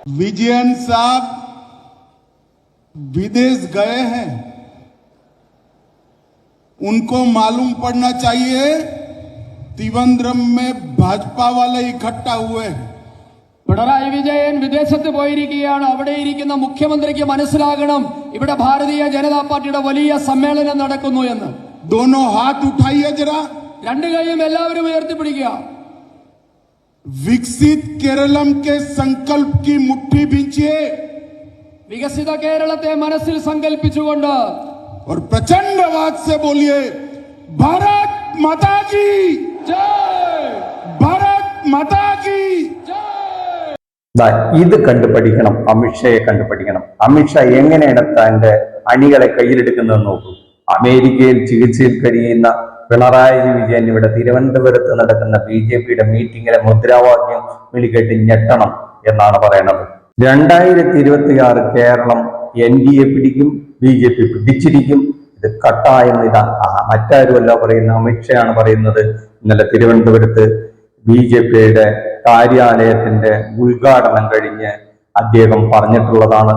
विजयन साहब विदेश गए हैं, उनको मालूम पड़ना चाहिए त्रिवेंद्रम में भाजपा वाले इकट्ठा हुए हैं. പിണറായി വിജയൻ വിദേശത്ത് പോയിരിക്കുകയാണ്. അവിടെ ഇരിക്കുന്ന മുഖ്യമന്ത്രിക്ക് മനസ്സിലാകണം ഇവിടെ ഭാരതീയ ജനതാ പാർട്ടിയുടെ വലിയ സമ്മേളനം നടക്കുന്നു എന്ന്. दोनों हाथ उठाइए जरा, രണ്ട് കൈയും എല്ലാവരും ഉയർത്തിപ്പിടിക്കുക. विकसित केरलम के संकल्प की मुट्ठी भींचिए വികസിത കേരളത്തെ മനസ്സിൽ സങ്കല്പിച്ചുകൊണ്ട് और प्रचंड आवाज से बोलिए भारत माता की ജയ്, भारत माता की ജയ്. ഇത് കണ്ടുപഠിക്കണം, അമിത്ഷയെ കണ്ടുപഠിക്കണം. അമിത്ഷാ എങ്ങനെയാണ് തന്റെ അണികളെ കയ്യിലെടുക്കുന്നതെന്ന് നോക്കൂ. അമേരിക്കയിൽ ചികിത്സയിൽ കഴിയുന്ന പിണറായി വിജയൻ ഇവിടെ തിരുവനന്തപുരത്ത് നടക്കുന്ന BJPയുടെ മീറ്റിംഗിലെ മുദ്രാവാക്യം വിളിക്കേട്ട് ഞെട്ടണം എന്നാണ് പറയുന്നത്. 2026 കേരളം NDA പിടിക്കും, BJP പിടിച്ചിരിക്കും. ഇത് കട്ടായം ഇതാണ്. മറ്റാരുമല്ല പറയുന്ന അമിത്ഷയാണ് പറയുന്നത്. ഇന്നലെ തിരുവനന്തപുരത്ത് BJPയുടെ കാര്യാലയത്തിന്റെ ഉദ്ഘാടനം കഴിഞ്ഞ് അദ്ദേഹം പറഞ്ഞിട്ടുള്ളതാണ്.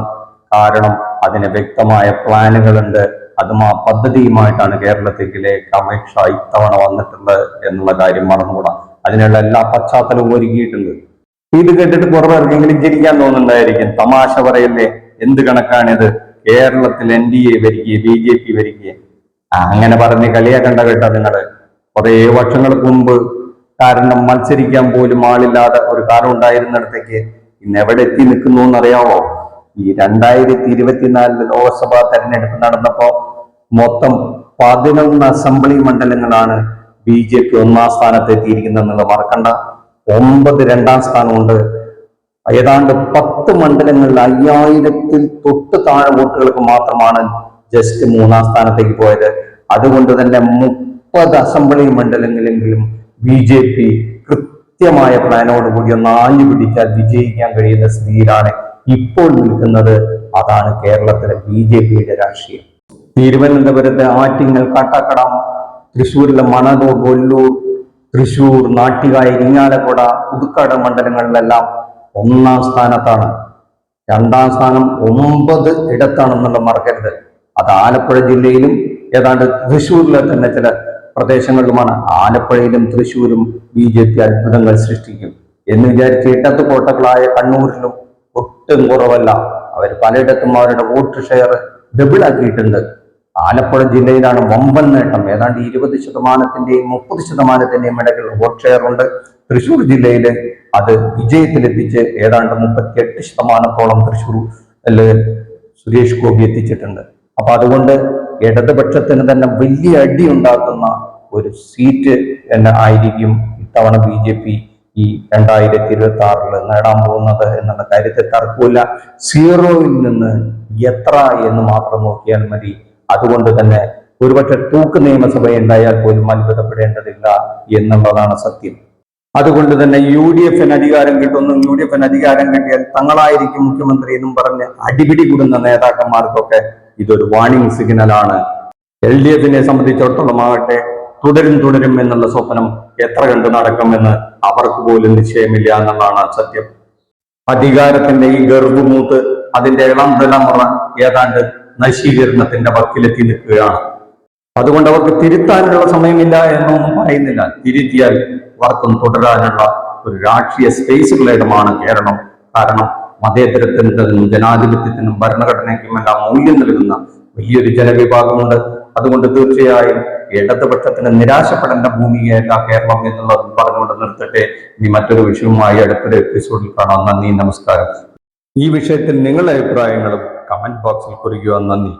കാരണം അതിന് വ്യക്തമായ പ്ലാനുകളുണ്ട്. അതും ആ പദ്ധതിയുമായിട്ടാണ് കേരളത്തിലേക്ക് അമിത്ഷാ ഇത്തവണ വന്നിട്ടുള്ളത് എന്നുള്ള കാര്യം മറന്നുകൂടാ. അതിനുള്ള എല്ലാ പശ്ചാത്തലവും ഒരുക്കിയിട്ടുണ്ട്. ഇത് കേട്ടിട്ട് കുറവേർക്കെങ്കിലും ചിരിക്കാൻ തോന്നുന്നുണ്ടായിരിക്കും. തമാശ പറയല്ലേ, എന്ത് കണക്കാണിത്? കേരളത്തിൽ NDA വരികയെ BJP വരികയെ അങ്ങനെ പറഞ്ഞ് കളിയാക്കണ്ട കേട്ടോ നിങ്ങള്. കുറെ വർഷങ്ങൾക്ക് മുമ്പ് കാരണം മത്സരിക്കാൻ പോലും ആളില്ലാതെ ഒരു കാലം ഉണ്ടായിരുന്നിടത്തേക്ക് ഇന്ന് എവിടെ എത്തി നിൽക്കുന്നു എന്നറിയാവോ? ഈ 2024 ലോക്സഭാ തെരഞ്ഞെടുപ്പ് നടന്നപ്പോ മൊത്തം 11 അസംബ്ലി മണ്ഡലങ്ങളാണ് BJP ഒന്നാം സ്ഥാനത്ത് എത്തിയിരിക്കുന്നത് മറക്കണ്ട. 9 രണ്ടാം സ്ഥാനമുണ്ട്. ഏതാണ്ട് 10 മണ്ഡലങ്ങളിൽ 5000-ൽ തൊട്ട് താഴെ വോട്ടുകൾക്ക് മാത്രമാണ് ജസ്റ്റ് മൂന്നാം സ്ഥാനത്തേക്ക് പോയത്. അതുകൊണ്ട് തന്നെ 30 അസംബ്ലി മണ്ഡലങ്ങളെങ്കിലും BJP കൃത്യമായ പ്ലാനോടുകൂടി ഒന്ന് ആഞ്ഞു പിടിച്ചാൽ വിജയിക്കാൻ കഴിയുന്ന സ്ഥിതിയിലാണ് ഇപ്പോൾ നിൽക്കുന്നത്. അതാണ് കേരളത്തിലെ BJPയുടെ രാഷ്ട്രീയം. തിരുവനന്തപുരത്തെ ആറ്റിങ്ങൽ, കാട്ടാക്കട, തൃശ്ശൂരിലെ മണലൂർ, കൊല്ലൂർ, തൃശ്ശൂർ, നാട്ടികായി, ഇരിങ്ങാലക്കുട, പുതുക്കാട് മണ്ഡലങ്ങളിലെല്ലാം ഒന്നാം സ്ഥാനത്താണ്. രണ്ടാം സ്ഥാനം 9 ഇടത്താണെന്നുള്ള മറക്കരുത്. അത് ആലപ്പുഴ ജില്ലയിലും ഏതാണ്ട് തൃശ്ശൂരിലെ തന്നെ ചില പ്രദേശങ്ങളിലുമാണ്. ആലപ്പുഴയിലും തൃശ്ശൂരും BJP അത്ഭുതങ്ങൾ സൃഷ്ടിക്കും എന്ന് വിചാരിച്ച് ഇടത് കോട്ടകളായ കണ്ണൂരിലും ഒട്ടും കുറവല്ല. അവർ പലയിടത്തും അവരുടെ വോട്ട് ഷെയർ ഡബിൾ ആക്കിയിട്ടുണ്ട്. ആലപ്പുഴ ജില്ലയിലാണ് വമ്പൻ നേട്ടം. ഏതാണ്ട് 20%-ന്റെയും 30%-ന്റെയും ഇടയിൽ വോട്ട് ഷെയർ ഉണ്ട്. തൃശ്ശൂർ ജില്ലയിൽ അത് വിജയത്തിലെത്തിച്ച് ഏതാണ്ട് 38%-ഓളം തൃശ്ശൂർ സുരേഷ് ഗോപി എത്തിച്ചിട്ടുണ്ട്. അപ്പൊ അതുകൊണ്ട് ഇടതുപക്ഷത്തിന് തന്നെ വലിയ അടി ഉണ്ടാക്കുന്ന ഒരു സീറ്റ് തന്നെ ആയിരിക്കും ഇത്തവണ BJP ഈ 2026 നേടാൻ പോകുന്നത് എന്നുള്ള കാര്യത്തിൽ തർക്കമില്ല. 0-ൽ നിന്ന് എത്ര എന്ന് മാത്രം നോക്കിയാൽ മതി. അതുകൊണ്ട് തന്നെ ഒരുപക്ഷെ തൂക്ക് നിയമസഭ ഉണ്ടായാൽ പോലും അത്ഭുതപ്പെടേണ്ടതില്ല എന്നുള്ളതാണ് സത്യം. അതുകൊണ്ട് തന്നെ UDF-ന് അധികാരം കിട്ടുമെന്നും UDF-ന് അധികാരം കിട്ടിയാൽ തങ്ങളായിരിക്കും മുഖ്യമന്ത്രി എന്നും പറഞ്ഞ് അടിപിടി കൂടുന്ന നേതാക്കന്മാർക്കൊക്കെ ഇതൊരു വാർണിംഗ് സിഗ്നലാണ്. LDF-നെ സംബന്ധിച്ചിടത്തോളം ആകട്ടെ തുടരും എന്നുള്ള സ്വപ്നം എത്ര കണ്ട് നടക്കുമെന്ന് അവർക്ക് പോലും നിശ്ചയമില്ല എന്നുള്ളതാണ് സത്യം. അധികാരത്തിന്റെ ഈ ഗർഭമൂത്ത് അതിന്റെ ഇളം തലമുറ ഏതാണ്ട് നശീകരണത്തിന്റെ വക്കിലെത്തി നിൽക്കുകയാണ്. അതുകൊണ്ട് അവർക്ക് തിരുത്താനുള്ള സമയമില്ല എന്നൊന്നും പറയുന്നില്ല. തിരുത്തിയാൽ വർക്കും തുടരാനുള്ള ഒരു രാഷ്ട്രീയ സ്പേസുകളിടമാണ് കേരളം. കാരണം മതേതരത്തിനും ജനാധിപത്യത്തിനും ഭരണഘടനയ്ക്കുമെല്ലാം മൂല്യം നൽകുന്ന വലിയൊരു ജനവിഭാഗമുണ്ട്. അതുകൊണ്ട് തീർച്ചയായും ഇടതുപക്ഷത്തിന് നിരാശപ്പെടേണ്ട ഭൂമികയല്ല കേരളം എന്നുള്ളത് പറഞ്ഞുകൊണ്ട് നിർത്തട്ടെ. ഇനി മറ്റൊരു വിഷയവുമായി അടുത്തൊരു എപ്പിസോഡിൽ കാണാം. നന്ദി, നമസ്കാരം. ഈ വിഷയത്തിൽ നിങ്ങളുടെ അഭിപ്രായങ്ങളും കമന്റ് ബോക്സിൽ കുറിക്കുക. നന്ദി.